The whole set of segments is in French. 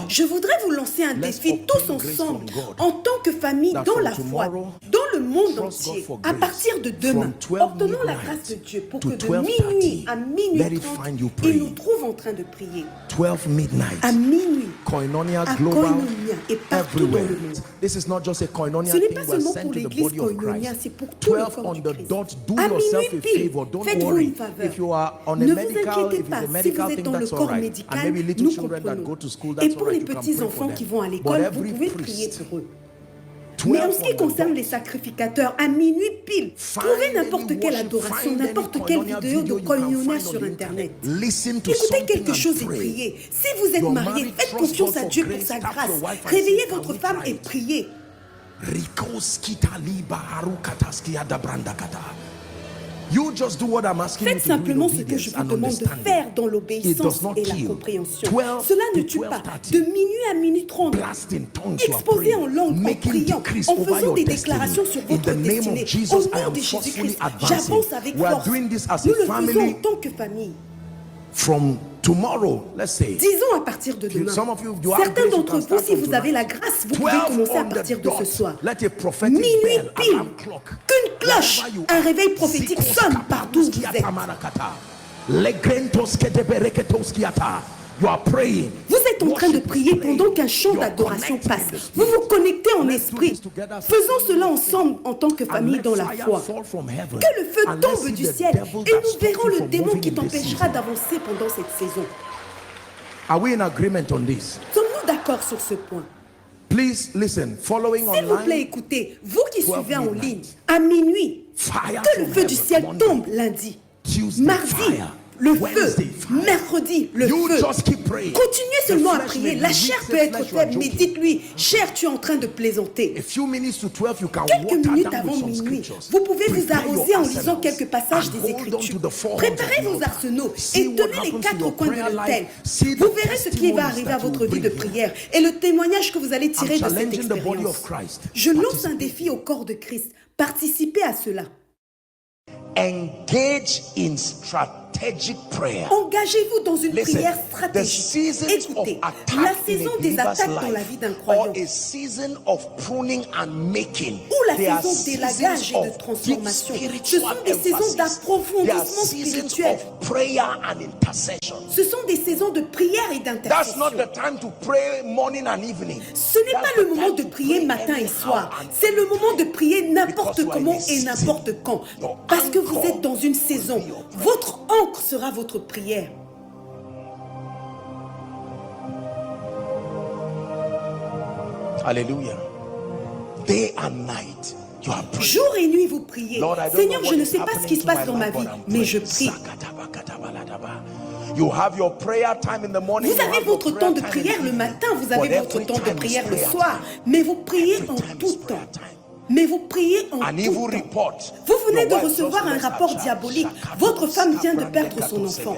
Je voudrais vous lancer un défi tous ensemble, en tant que famille, dans la foi, dans le monde entier. À partir de demain, obtenons la grâce de Dieu pour que de minuit à minuit 30, il nous trouve en train de prier. 12 midnight. À minuit. Koinonia à global. Koinonia et partout dans le monde. This is not just a Koinonia Ce n'est thing. pas We are seulement sent pour to the l'église body of Koinonia, Christ. c'est pour tout le 12 corps on du the Christ. dot. Do À yourself minuit a pile, favor. Don't faites-vous worry. une faveur. If you are on a Ne vous medical, inquiétez if it's pas, a si medical vous êtes thing, dans le that's all corps right. médical, And maybe little nous children that comprenons. go to school, Et that's all pour les right. You can petits pray for enfants them. qui vont à But l'école, vous every pouvez priest, prier pour eux. Mais en ce qui concerne les sacrificateurs, à minuit pile, trouvez n'importe quelle adoration, n'importe quelle vidéo de Koinonia sur Internet. Écoutez quelque chose et priez. Si vous êtes marié, faites confiance à Dieu pour sa grâce. Réveillez votre femme et priez. You just do what I'm asking Faites you to do in simplement ce que je obedience vous and demande de understanding. faire dans It l'obéissance does not et la kill. compréhension. 12 Cela ne to tue pas. 12:30. De minuit à minuit 30, Blast in tongues, you are exposez en praying, langue, en making priant, decrees en over faisant your des destiny. déclarations sur In votre the name destinée. of Jesus, Au I nom am de forcefully Jésus-Christ, advancing. j'avance avec We are force. doing this as Nous a le faisons en family. tant que famille. From tomorrow, let's say. Disons à partir de demain. Some of you, you have Certains grace, you d'entre can vous, start si from vous avez tonight. la grâce, vous pouvez 12 commencer à on the partir de ce dot. soir. Let a prophetic Minuit bell, pile, alarm clock. qu'une cloche, Wherever you un are. réveil prophétique Zikos sonne partout où vous kaparuskiata êtes. marakata. Legrentos ketebereketoskiata. You are praying. Vous êtes en train de prier pendant qu'un chant You are d'adoration connecting passe. in the spirit. Vous vous connectez en Let's do esprit. this together. Faisons cela ensemble en tant que And famille let dans la fire foi. fall from heaven. Que le feu And let's tombe see du the ciel devil et that nous stops verrons you le from démon moving qui in this t'empêchera season. d'avancer pendant cette saison. Are we in agreement on this? Sommes-nous d'accord sur ce point? Please listen. Following S'il vous plaît, online, écoutez, vous qui 12 suivez en midnight. ligne, à minuit, fire que le from feu du heaven. ciel Monday, tombe lundi, Tuesday, mardi, fire. le Wednesday, feu, fire. mercredi, le You feu. just keep praying. Continuez The seulement à flesh prier. may La be chair weak, peut the être flesh you are faible, mais joking. dites-lui, chair, tu es en train de plaisanter. A few minutes to 12, you can Quelques water minutes down avant with some minuit, scriptures. vous pouvez vous Prepare arroser your en lisant arsenals quelques passages and des hold on Écritures. to the four horns Préparez of the vos altar. arsenaux See et what tenez les happens to quatre your coins de prayer l'autel. life. See the Vous verrez ce qui va testimonies arriver à that you votre vie bring de here. prière et le témoignage que vous allez tirer I'm de cette challenging the body of expérience. Christ. Je lance un défi au corps de Christ. Participez à cela. Engage in strategic prayer. Engagez-vous dans une Listen, prière the stratégique. seasons Écoutez, of attack la in saison a des believer's attaques dans la vie life d'un or croyant a season of pruning and making. ou la They are saison d'élagage seasons et de of transformation. deep Ce sont des spiritual saisons emphasis. They are d'approfondissement seasons spirituel. of prayer and intercession. Ce sont des saisons de prière et That's not d'intercession. the time to pray morning and evening. Ce n'est That's pas the le moment time de to prier pray matin et anyhow soir. and C'est le moment de prier n'importe Because you are comment in a et season. n'importe quand. Your Parce que vous anchor êtes dans une saison. will be your prayer. Votre ancre sera votre prière. Hallelujah. Day and night, you are praying. Jour et nuit, vous priez. Lord, I don't Seigneur, know je what ne is sais pas ce qui happening se to passe my dans ma life, vie, but I'm mais je praying. prie. You have your prayer time in the morning. Vous you avez have your votre prayer temps de time in prière the le evening. matin, vous But avez votre every temps de time is prière le prayer soir, time. mais vous priez Every en time is tout prayer temps. time. Mais vous priez en An tout evil temps. report. Vous venez Your de wife recevoir just un lost rapport her child. diabolique. Votre femme vient de perdre son enfant.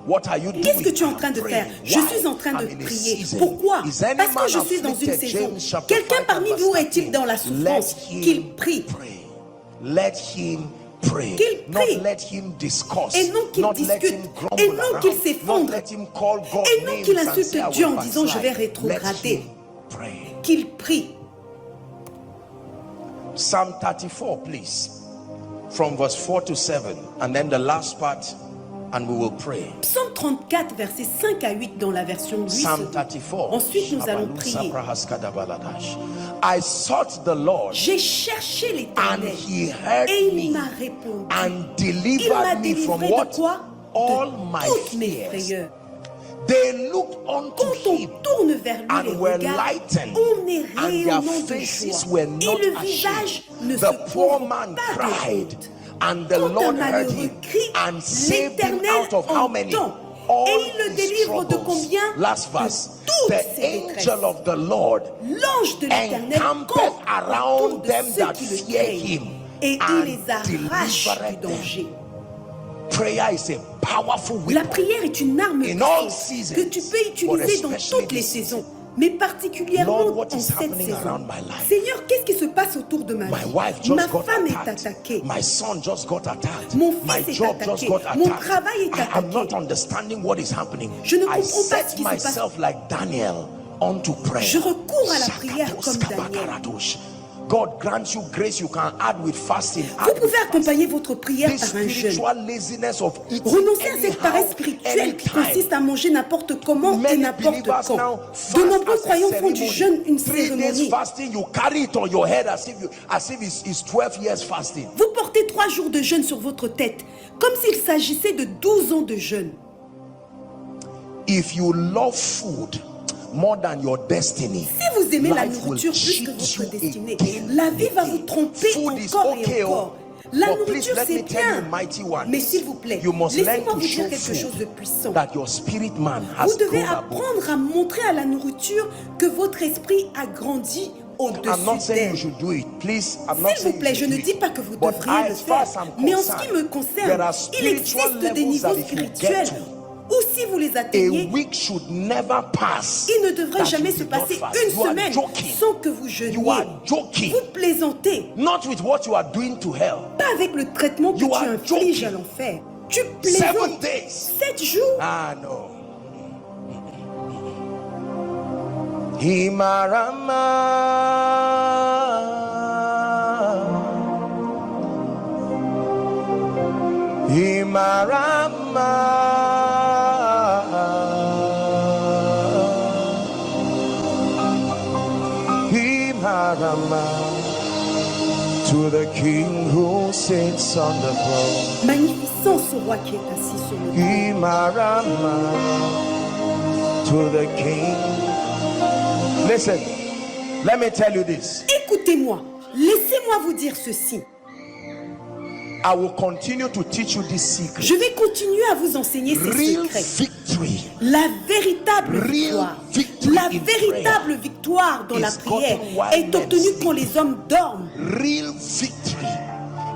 What are you doing? Qu'est-ce que tu es en train de faire? Je Why? suis en train de I'm in a prier. season. Pourquoi? Is any Parce que man je suis dans une afflicted? saison. James chapter Quelqu'un 5 parmi vous verse est-il dans la 13? souffrance? Let him Qu'il prie. pray. Let him pray. Qu'il prie. Not let him discuss. Et non qu'il Not let discute. him grumble Et non qu'il around. s'effondre. Not let him call God Et non names qu'il and insulte say, I Dieu will en disant, je vais backslide. rétrograder. Let him pray. Qu'il prie. Psalm 34, please. From verse 4 to 7. And then the last part, and we will pray. Psaume 34, versets 5 à 8 dans la version 8. Psalm 34. Ensuite, nous allons prier. I sought the Lord J'ai cherché and l'Éternel he heard et il me m'a répondu. and Il m'a delivered me from délivré de what? quoi? All De my toutes mes fears. frayeurs. They looked unto Quand on him tourne vers lui and les were regards, lightened, on est and their rayonnant de faces joie. were Et not le ashamed. visage ne se The poor couvre man pas de cried, honte. and the Quand un Lord heard malheureux him crie, and saved him l'Éternel out of how many? entend. All Et il le his délivre de troubles. combien? Last De verse. toutes The ses détresses. angel of the Lord L'ange de l'Éternel encampeth campe around autour de them ceux that qui le fear craignent him et il and les arrache du delivereth them. danger. Prayer is a powerful La weapon prière est une arme in all puissante seasons, que tu peux but utiliser dans especially toutes les this saisons, mais particulièrement Lord, what en is cette happening saison. around my life? Seigneur, qu'est-ce qui se passe autour de ma My vie? wife Ma just got femme est attacked. attaquée. My son just got attacked. Mon My fils est job just attaqué. got Mon attacked. travail est I'm not attaqué. understanding what is happening. Je ne I comprends pas ce set qui se passe. myself like Daniel unto prayer. Je recours à la prière comme Daniel. God grants you grace. You can add with fasting. Vous pouvez accompagner votre prière This par un jeûne. spiritual laziness of eating Renoncez à cette anyhow, paresse spirituelle qui anytime. consiste à manger n'importe comment et Many n'importe believers quand. now De fast nombreux as a croyants font du ceremony. jeûne une 3 days cérémonie. fasting, you carry it on your head as if it's 12 years fasting. Vous portez 3 jours de jeûne sur votre tête, comme s'il s'agissait de 12 ans de jeûne. If you love food more than your destiny, Si vous aimez la life will nourriture plus cheat que votre you destinée, again la vie va and vous again. tromper Food is encore okay, et encore. La but please nourriture let c'est me tell you, bien, mighty ones, mais s'il vous plaît, you must learn laissez-moi to vous show dire quelque chose de food puissant. that your spirit man Vous has devez grown above. apprendre à montrer à la nourriture que votre esprit a grandi I'm not au-dessus saying you d'elle. should do it. Please, I'm not S'il saying vous plaît, you je should ne do dis it. pas que vous But devriez le as far faire, as I'm mais en ce qui concerned, me there concerne, are il existe spiritual des levels niveaux that if you get spirituels to, où si vous les a atteignez, week should never pass. il ne devrait that jamais you se did not passer fast. une You are semaine joking. sans que vous You jeûniez. are joking. Vous plaisantez, Not with what you are doing to hell. pas avec le traitement que You tu are infliges joking. à l'enfer. Tu 7 plaisantes. days. 7 jours. Ah no. Himarama, to the King who sits on the throne. Magnificent ce roi qui est assis sur le trône. Himarama, to the King. Listen, let me tell you this. Écoutez-moi, laissez-moi vous dire ceci. I will continue to teach you this secret. Je vais continuer à vous enseigner ces Real secrets. victory. La véritable Real victoire, victory la in véritable victoire dans la is prière gotten while est men obtenue sleep. quand les hommes dorment. Real victory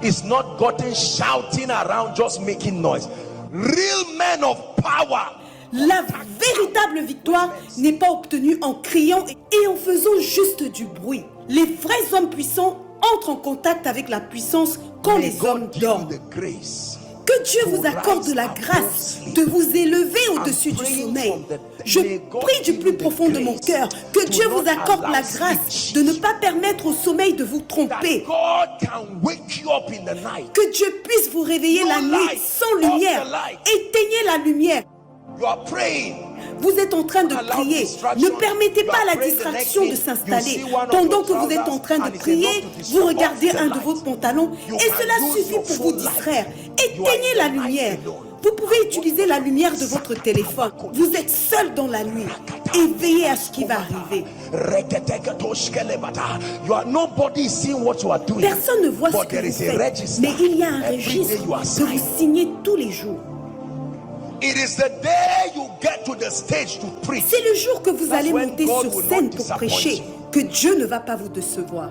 is not gotten shouting around, just making noise. Real men of power. La véritable victoire n'est pas obtenue en criant et en faisant juste du bruit. Les vrais hommes puissants entrent en contact avec la puissance quand May les hommes God give you dorment. the grace. Que Dieu vous accorde la grâce de vous élever au-dessus du sommeil. Je prie du plus profond de mon cœur que Dieu vous accorde la grâce de ne pas permettre au sommeil de vous That tromper. God can wake you up in the night. Que Dieu puisse vous réveiller la nuit sans lumière. Éteignez la lumière. You are praying. Vous êtes en train de prier. Ne permettez pas à la distraction de s'installer. Pendant que vous êtes en train de prier, vous regardez un de vos pantalons et cela suffit pour vous distraire. Éteignez la lumière. Vous pouvez utiliser la lumière de votre téléphone. Vous êtes seul dans la nuit et veillez à ce qui va arriver. Personne ne voit ce que vous faites, mais il y a un registre que vous signez tous les jours. It is the day you get to the stage to preach. C'est le jour que vous allez when monter God sur will scène not pour disappoint prêcher you. que Dieu ne va pas vous décevoir.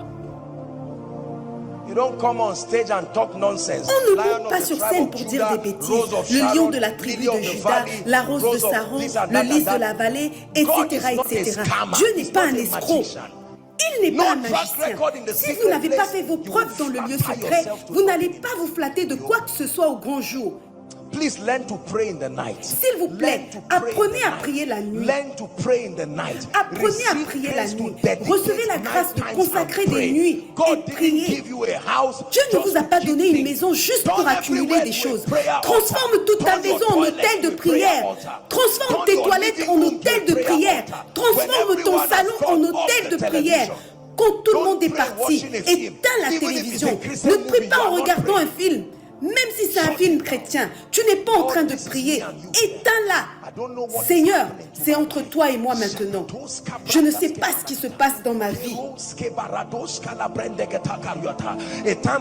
You don't come on stage and talk nonsense. On ne Lion monte of pas the sur tribe scène of pour Judah, dire des bêtises. Rose of Le lion Sharon, de la tribu Lily of de the Judas, valley, la rose de Rose of Saron, this and le that lys and that. de la vallée, God etc. is not a etc. scammer. Dieu n'est He's pas not un a escroc. magician. Il n'est pas un No track magicien. record in the Si secret vous n'avez pas place, fait vos you preuves dans le will lieu flatter secret, yourself to vous n'allez nobody. pas vous flatter de quoi que ce soit au grand jour. Please learn to pray in the night. S'il vous plaît, Learn to pray in apprenez the à night. prier la nuit. Learn to pray in the night. Apprenez à Receive prier la grace to nuit. dedicate Recevez la grâce de night consacrer times and des pray. nuits God et didn't prier. give you a house Dieu ne just vous a to pas keep donné une things. maison juste Turn pour accumuler everywhere des to a choses. prayer Transforme altar. toute ta Turn your maison en toilet hôtel de to a prayer prière. altar. Transforme Turn tes your toilettes living en room hôtel to de a prayer prière. altar. Transforme When ton everyone salon has en gone hôtel off de the prière. television, Quand tout le don't monde est pray parti, watching a film. éteins la Even if it's a télévision. Christian Ne movie, prie you pas are en not regardant un praying. film. Même si c'est un film chrétien, tu n'es pas en train de prier. Éteins-la. Seigneur, c'est entre toi et moi maintenant. Je ne sais pas ce qui se passe dans ma vie. À un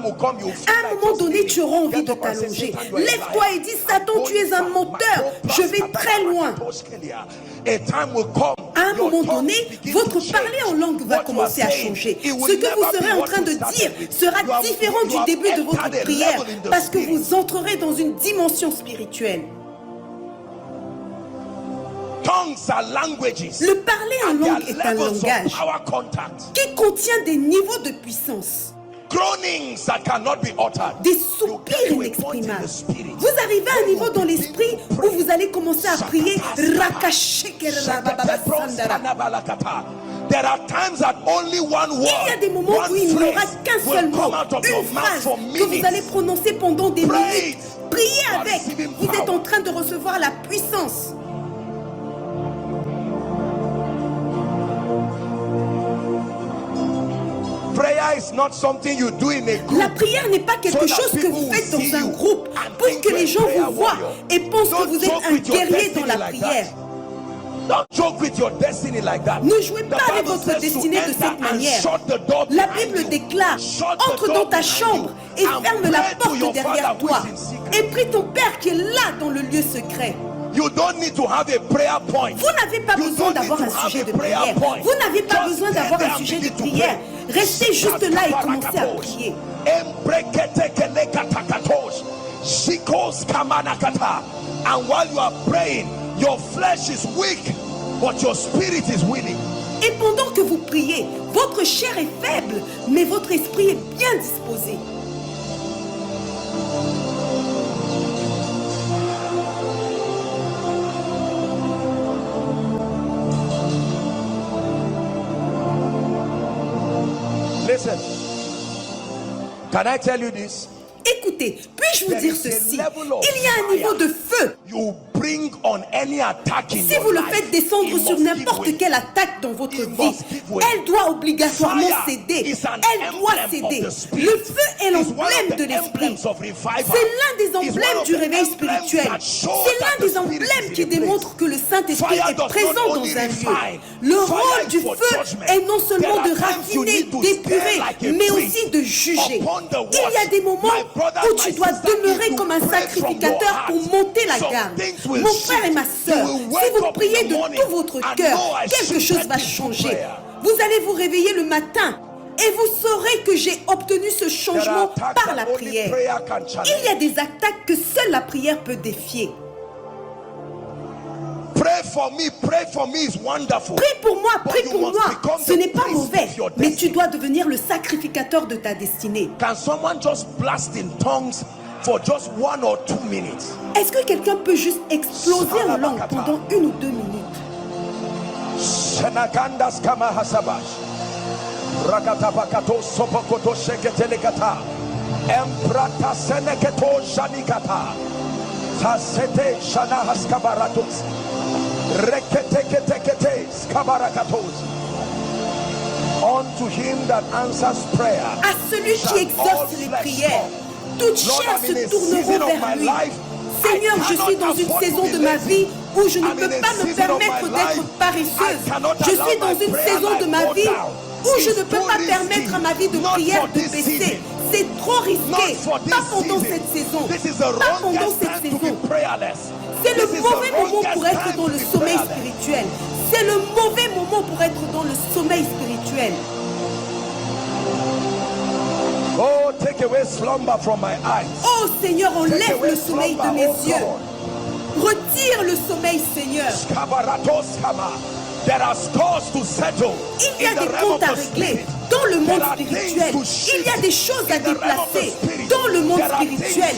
moment donné, tu auras envie de t'allonger. Lève-toi et dis, Satan, tu es un menteur. Je vais très loin. À un moment donné, votre parler en langue va commencer à changer. Ce que vous serez en train de dire sera différent du début de votre prière parce que vous entrerez dans une dimension spirituelle. Tongues are languages. Le parler en And there langue are est un levels of langage power contact. qui contient des niveaux de puissance, Groanings that cannot be uttered. des You soupirs get to a point in inexprimables. the spirit. Vous arrivez à un niveau dans l'esprit où vous allez commencer à prier. There are times that only one word, Il y a des moments one où il n'y aura phrase qu'un seul will mot, come out of your une mouth phrase for que vous allez minutes. prononcer pendant des Pray. minutes. Priez You are avec. receiving Vous êtes power. en train de recevoir la puissance. Prayer is not something you do in a group. La prière n'est pas quelque So that chose que people vous will faites see dans un you groupe and pour think que you're les a gens prayer vous voient warrior. et pensent que Don't vous êtes joke un with your guerrier dans destiny la like prière. that. Don't joke with your destiny like that. Ne jouez The pas avec Bible votre says to destinée de enter cette and manière. shut the door La behind Bible you. déclare, Shut the entre door dans ta behind chambre you et and ferme la pray to porte your derrière Father who toi is in secret. et prie ton Père qui est là dans le lieu secret. You don't need to have a prayer point. Vous n'avez pas You besoin don't need d'avoir to un have sujet a de prayer prière. point. Vous n'avez pas Just besoin stay d'avoir there un and sujet de begin to prière. pray. Restez juste là et commencez à prier. And while you are praying, your flesh is weak, but your spirit is willing. Et pendant que vous priez, votre chair est faible, mais votre esprit est bien disposé. Listen, can I tell you this? Écoutez, puis-je vous dire ceci? Il y a un niveau de feu. You bring on any attack in Si your vous le life, faites descendre it sur must n'importe give way. quelle attaque dans votre It vie, must give way. elle doit obligatoirement Fire céder. is an Elle doit emblem céder. of the spirit. Le feu est It's one of l'emblème the de l'esprit. emblems of revival. C'est l'un des It's one emblèmes of du the réveil emblems spirituel. that show C'est that l'un the des spirit emblèmes is qui in a place. démontrent que le Saint-Esprit Fire est does not présent only dans un lieu. refine. Le Fire rôle is du for feu judgment. est non seulement There de are times you raffiner, need to d'épurer, stare like a mais priest aussi de juger. upon the watch. Il y a des moments My brother, où my tu dois sister, demeurer if you comme un pray from sacrificateur your heart, pour monter la some garde. things will Mon frère et ma shift. soeur, You will si wake vous up priez in the de morning tout votre and cœur, know I quelque chose shifted va into changer. prayer. Vous allez vous réveiller le matin et vous saurez que j'ai obtenu ce changement There are attacks par la that only prière. prayer can challenge. Il y a des attaques que seule la prière peut défier. Pray for me is wonderful. Prie pour moi, But prie you pour must moi. become Ce the n'est pas priest mauvais, of your mais tu destiny. dois devenir le sacrificateur de ta destinée. Can someone just blast in tongues for just 1 or 2 minutes? Est-ce que quelqu'un peut juste exploser en langue pendant 1 ou 2 minutes? Shenagandas kama hasabash. Ragatabakato sopokoto sheketelekata. Emprata seneketo shanikata. Hasete shana haskabaratos. Reketeketekete skabarakatos. Unto him that answers prayer. À celui qui exauce les prières, toutes chairs se tourneront vers lui. Seigneur, je suis dans une saison de ma vie où je ne peux pas me permettre d'être paresseuse. Je suis dans une saison de ma vie où je ne peux pas permettre à ma vie de prière de baisser. C'est trop risqué. Pas pendant cette saison. Pas pendant cette saison. C'est le mauvais moment pour être dans le sommeil spirituel. C'est le mauvais moment pour être dans le sommeil spirituel. Oh, take away slumber from my eyes. Oh Seigneur, enlève le sommeil de mes yeux. Retire le sommeil, Seigneur. There are scores to settle. Il y a des comptes à régler dans le monde spirituel. Il y a des choses à déplacer dans le monde spirituel.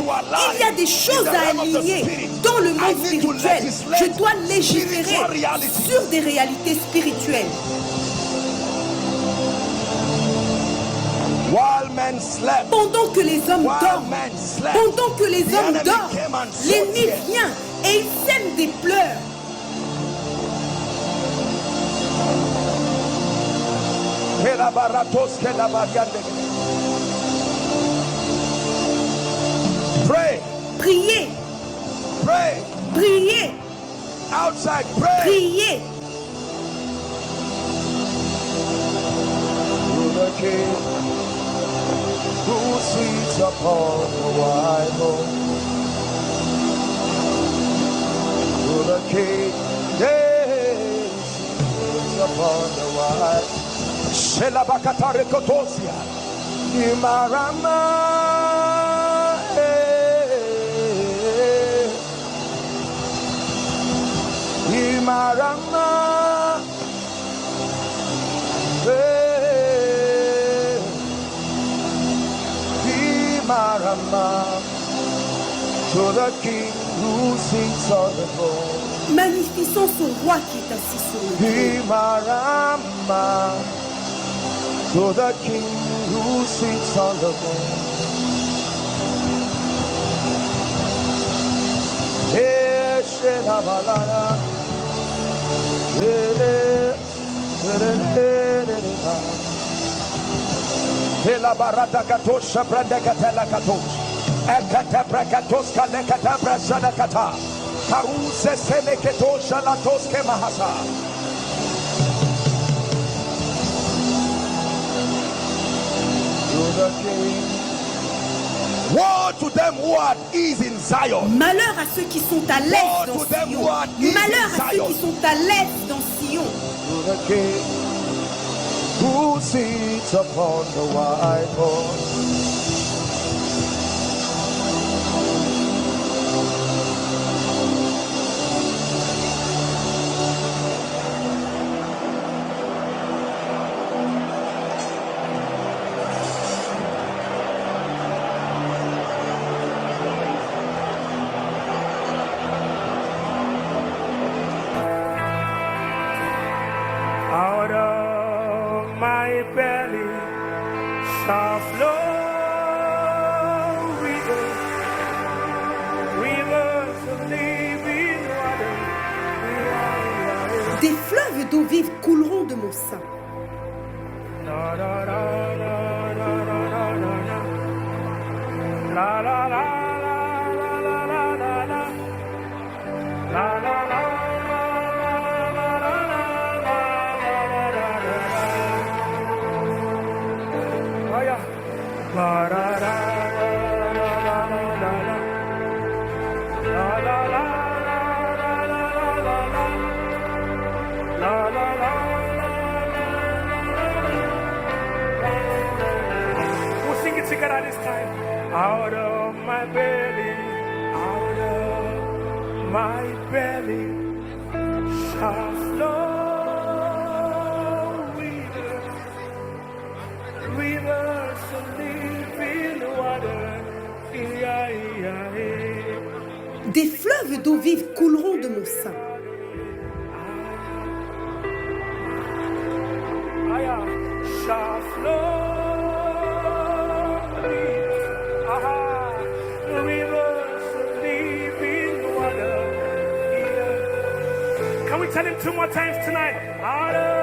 Il y a des choses à aligner dans le monde spirituel. Je dois légiférer sur des réalités spirituelles. While men slept, Pendant que les hommes dorment, pendant que les hommes dorment, l'ennemi vient et il sème des pleurs. Pray, Priez, pray, priez, outside, pray. priez. To the King who sits upon the white horse. To the King, yes, sits upon the white. Shelabakatare kotosia, Imarama, Marama, Marama, to the King who sits on the throne. Magnifions son roi qui est assis sur le trône. Marama, to the King who sits on the throne. La barata katosha branda katela katos ekata brakatos kalekata brasana kata karuse seleketosha latos ke mahasa. Woe to them who are at ease in Zion. Malheur à ceux qui sont à l'aise dans Sion. Malheur à ceux qui sont à l'aise dans Sion. Who sits upon the white horse. Out of my belly shall flow rivers of living water. Des fleuves d'eau vive couleront de mon sein. La la la la la la la la la la la la la la. We'll sing it together this time. Out of my belly shall flow rivers of living water. Des fleuves d'eau vive couleront de mon sein. Shall flow rivers of living water. Can we tell him 2 more times tonight? Out of